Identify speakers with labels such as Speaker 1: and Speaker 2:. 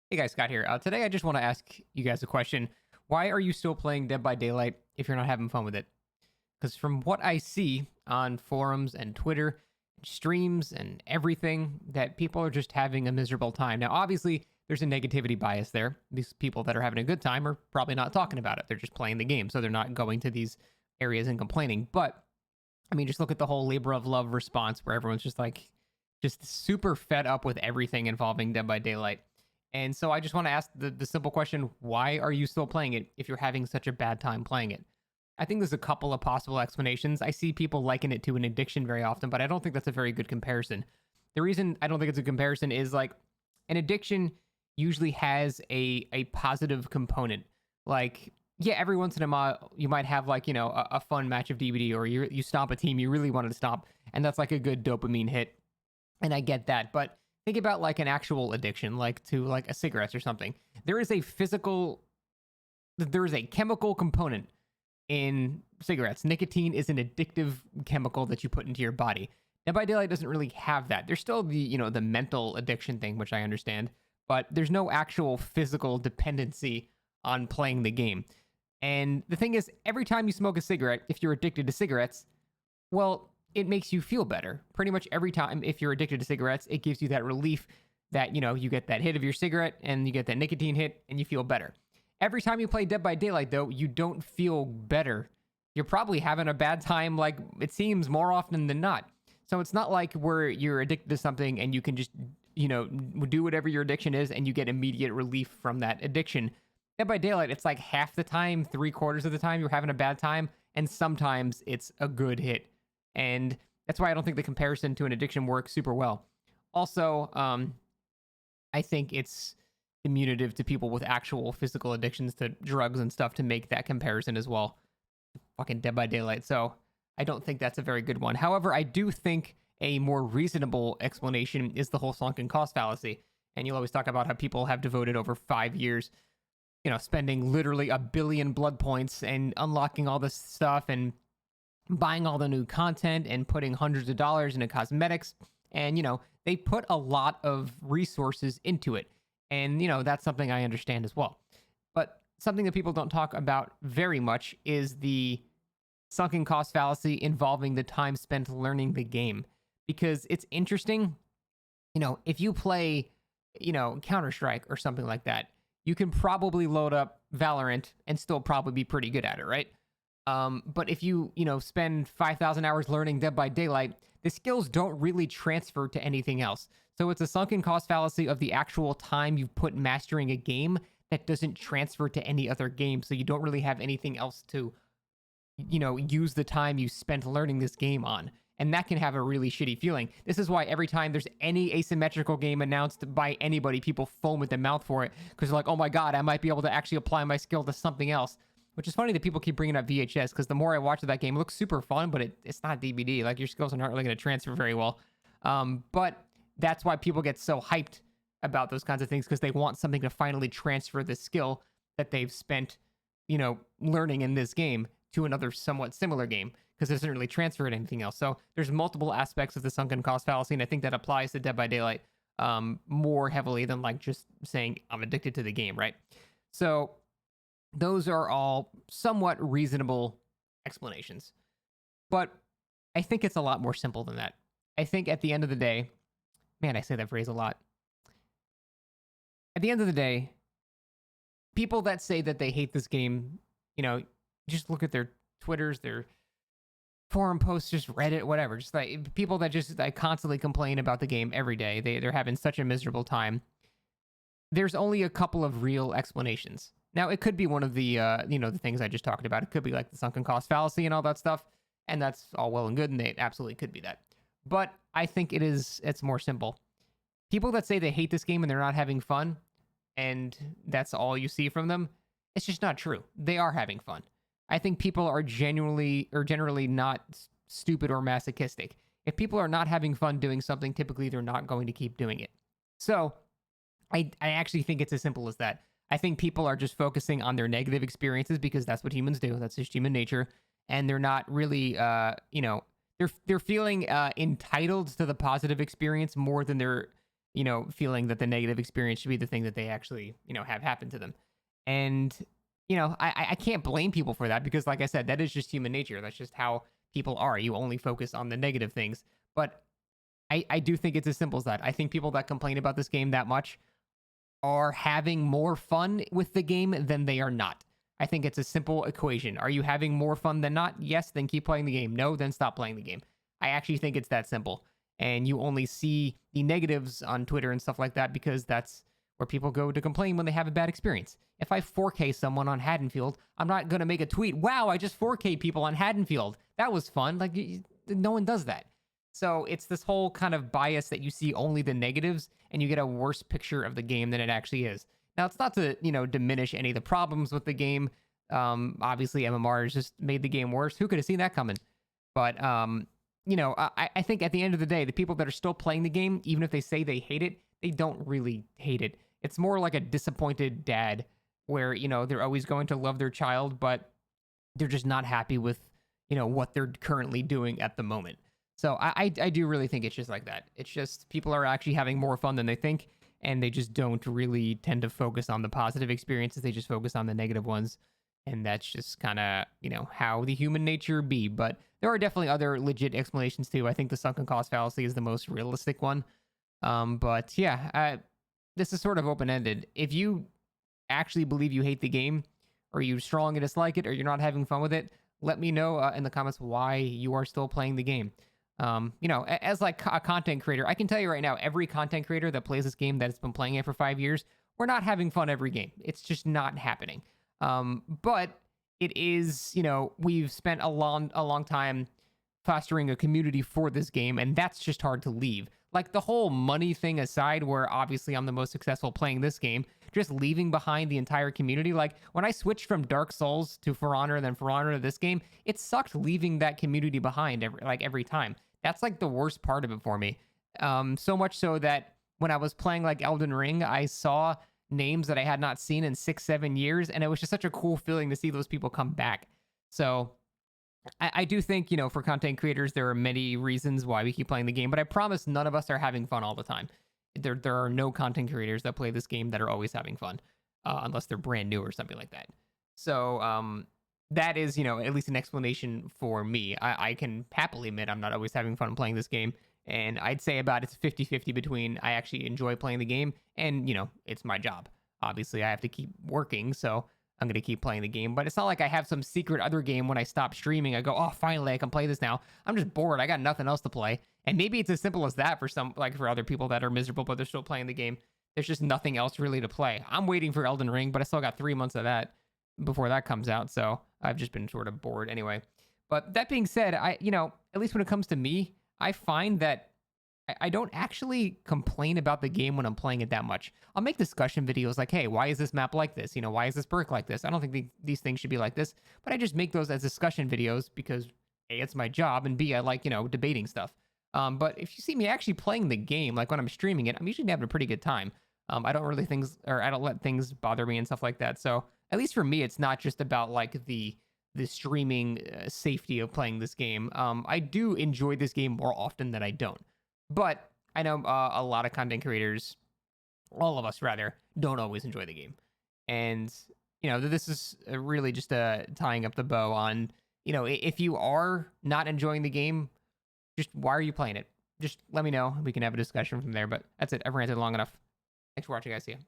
Speaker 1: Hey guys, Scott here. Today I just want to ask you guys a question. Why are you still playing Dead by Daylight if you're not having fun with it? Because from what I see on forums and Twitter, streams and everything, that people are just having a miserable time. Now, obviously, there's a negativity bias there. These people that are having a good time are probably not talking about it. They're just playing the game, so they're not going to these areas and complaining. But I mean, just look at the whole labor of love response where everyone's just like, just super fed up with everything involving Dead by Daylight. And so I just want to ask the simple question, why are you still playing it if you're having such a bad time playing it? I think there's a couple of possible explanations. I see people liken it to an addiction very often, but I don't think that's a very good comparison. The reason I don't think it's a comparison is like an addiction usually has a positive component. Like, yeah, every once in a while you might have like, a fun match of DVD, or you stomp a team you really wanted to stomp, and that's like a good dopamine hit. And I get that, but think about like an actual addiction, like to like a cigarettes or something. There is a physical, there is a chemical component in cigarettes. Nicotine is an addictive chemical that you put into your body. Dead by Daylight doesn't really have that. There's still the mental addiction thing, which I understand, but there's no actual physical dependency on playing the game. And the thing is, every time you smoke a cigarette, if you're addicted to cigarettes, well, it makes you feel better. Pretty much every time, if you're addicted to cigarettes, it gives you that relief that, you get that hit of your cigarette and you get that nicotine hit and you feel better. Every time you play Dead by Daylight, though, you don't feel better. You're probably having a bad time, like it seems more often than not. So it's not like where you're addicted to something and you can just, do whatever your addiction is and you get immediate relief from that addiction. Dead by Daylight, it's like half the time, 3/4 of the time you're having a bad time, and sometimes it's a good hit. And that's why I don't think the comparison to an addiction works super well. Also, I think it's diminutive to people with actual physical addictions to drugs and stuff to make that comparison as well. Fucking Dead by Daylight. So I don't think that's a very good one. However, I do think a more reasonable explanation is the whole sunken cost fallacy. And you'll always talk about how people have devoted over 5 years, spending literally a billion blood points and unlocking all this stuff and buying all the new content and putting hundreds of dollars into cosmetics. And, they put a lot of resources into it. And, that's something I understand as well. But something that people don't talk about very much is the sunken cost fallacy involving the time spent learning the game. Because it's interesting, if you play, Counter-Strike or something like that, you can probably load up Valorant and still probably be pretty good at it, right? But if you, spend 5,000 hours learning Dead by Daylight, the skills don't really transfer to anything else. So it's a sunken cost fallacy of the actual time you've put mastering a game that doesn't transfer to any other game. So you don't really have anything else to, use the time you spent learning this game on. And that can have a really shitty feeling. This is why every time there's any asymmetrical game announced by anybody, people foam at the mouth for it. Because they're like, oh my God, I might be able to actually apply my skill to something else. Which is funny that people keep bringing up VHS, because the more I watch that game, it looks super fun, but it's not DVD. Like, your skills are not really going to transfer very well. But that's why people get so hyped about those kinds of things, because they want something to finally transfer the skill that they've spent, learning in this game to another somewhat similar game, because it doesn't really transfer to anything else. So there's multiple aspects of the sunken cost fallacy, and I think that applies to Dead by Daylight more heavily than like just saying I'm addicted to the game, right? So those are all somewhat reasonable explanations. But I think it's a lot more simple than that. I think at the end of the day, man, I say that phrase a lot. At the end of the day, people that say that they hate this game, just look at their Twitters, their forum posts, just Reddit, whatever. Just like people that just like constantly complain about the game every day. They're having such a miserable time. There's only a couple of real explanations. Now, it could be one of the, the things I just talked about. It could be like the sunken cost fallacy and all that stuff. And that's all well and good. And it absolutely could be that. But I think it's more simple. People that say they hate this game and they're not having fun, and that's all you see from them, it's just not true. They are having fun. I think people are generally not stupid or masochistic. If people are not having fun doing something, typically they're not going to keep doing it. So I actually think it's as simple as that. I think people are just focusing on their negative experiences because that's what humans do. That's just human nature. And they're not really, they're feeling entitled to the positive experience more than they're, feeling that the negative experience should be the thing that they actually, have happen to them. And, I can't blame people for that because, like I said, that is just human nature. That's just how people are. You only focus on the negative things. But I do think it's as simple as that. I think people that complain about this game that much are having more fun with the game than they are not. I think it's a simple equation. Are you having more fun than not? Yes, then keep playing the game. No, then stop playing the game. I actually think it's that simple. And you only see the negatives on Twitter and stuff like that because that's where people go to complain when they have a bad experience. If I 4K someone on Haddonfield, I'm not going to make a tweet, wow, I just 4K people on Haddonfield. That was fun. Like, no one does that. So it's this whole kind of bias that you see only the negatives and you get a worse picture of the game than it actually is. Now, it's not to, diminish any of the problems with the game. Obviously, MMR has just made the game worse. Who could have seen that coming? But, I think at the end of the day, the people that are still playing the game, even if they say they hate it, they don't really hate it. It's more like a disappointed dad where, they're always going to love their child, but they're just not happy with, what they're currently doing at the moment. So I do really think it's just like that. It's just people are actually having more fun than they think, and they just don't really tend to focus on the positive experiences. They just focus on the negative ones. And that's just kind of, how the human nature be. But there are definitely other legit explanations too. I think the sunken cost fallacy is the most realistic one. But yeah, this is sort of open-ended. If you actually believe you hate the game, or you strongly dislike it, or you're not having fun with it, let me know in the comments why you are still playing the game. As like a content creator, I can tell you right now, every content creator that plays this game that's been playing it for 5 years, we're not having fun every game. It's just not happening. But it is, we've spent a long time fostering a community for this game, and that's just hard to leave. Like the whole money thing aside, where obviously I'm the most successful playing this game, just leaving behind the entire community. Like when I switched from Dark Souls to For Honor and then For Honor to this game, it sucked leaving that community behind every time. That's like the worst part of it for me. So much so that when I was playing like Elden Ring, I saw names that I had not seen in 6-7 years, and it was just such a cool feeling to see those people come back. So I do think, for content creators, there are many reasons why we keep playing the game, but I promise none of us are having fun all the time. There are no content creators that play this game that are always having fun, unless they're brand new or something like that. So that is, at least an explanation for me. I can happily admit I'm not always having fun playing this game. And I'd say about it's 50-50 between I actually enjoy playing the game and, it's my job. Obviously, I have to keep working, so I'm going to keep playing the game. But it's not like I have some secret other game when I stop streaming. I go, oh, finally, I can play this now. I'm just bored. I got nothing else to play. And maybe it's as simple as that for some, like for other people that are miserable, but they're still playing the game. There's just nothing else really to play. I'm waiting for Elden Ring, but I still got 3 months of that before that comes out. So I've just been sort of bored anyway. But that being said, at least when it comes to me, I find that I don't actually complain about the game when I'm playing it that much. I'll make discussion videos like, hey, why is this map like this? Why is this perk like this? I don't think these things should be like this, but I just make those as discussion videos because A, it's my job, and B, I like, debating stuff. But if you see me actually playing the game, like when I'm streaming it, I'm usually having a pretty good time. I don't let things bother me and stuff like that. So at least for me, it's not just about like the streaming safety of playing this game. I do enjoy this game more often than I don't. But I know a lot of content creators, all of us rather, don't always enjoy the game. And, this is really just tying up the bow on, if you are not enjoying the game, just why are you playing it? Just let me know. We can have a discussion from there. But that's it. I've ranted long enough. Thanks for watching, guys. See ya.